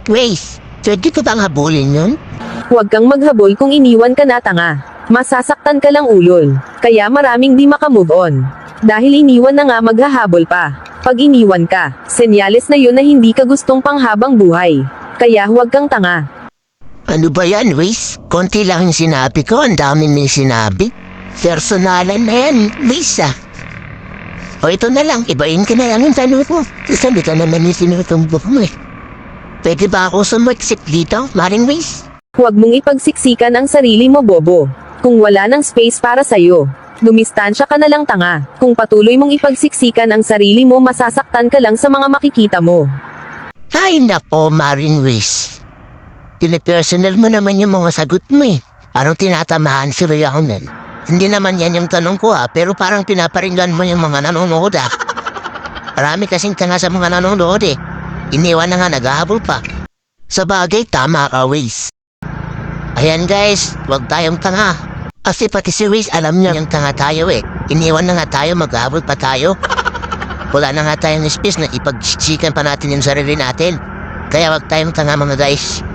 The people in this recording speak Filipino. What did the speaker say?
Grace, pwede ko bang habulin yun? Huwag kang maghabol kung iniwan ka na, tanga. Masasaktan ka lang, ulol. Kaya maraming di makamove on. Dahil iniwan na nga, maghahabol pa. Pag iniwan ka, senyales na yun na hindi ka gustong panghabang buhay. Kaya huwag kang tanga. Ano ba yan, Grace? Konti lang yung sinabi ko, ang dami may sinabi. Personalan na yan, Grace ah. O ito na lang, ibahin ka na lang yung tanong ko. Sabi ka naman yung sinutumbo mo eh. Pwede ba ako sumuksik dito, Maring Grace? Huwag mong ipagsiksikan ang sarili mo, bobo. Kung wala ng space para sa'yo, dumistansya ka na lang, tanga. Kung patuloy mong ipagsiksikan ang sarili mo, masasaktan ka lang sa mga makikita mo. Ay nako, Maring Grace. Pinipersonal mo naman yung mga sagot mo eh. Anong tinatamahan si Rayaunan? Hindi naman yan yung tanong ko pero parang pinaparinggan mo yung mga nanonood Marami kasing tanga sa mga nanonood eh. Iniwan na nga, naghahabol pa. Sa bagay, tama ka, Grace. Ayan guys, wag tayong tanga. Kasi pati si Grace alam niya yung tanga tayo eh. Iniwan na nga tayo, maghahabol pa tayo. Wala na nga tayong space na ipagsiksikan pa natin yung sarili natin. Kaya wag tayong tanga mga guys.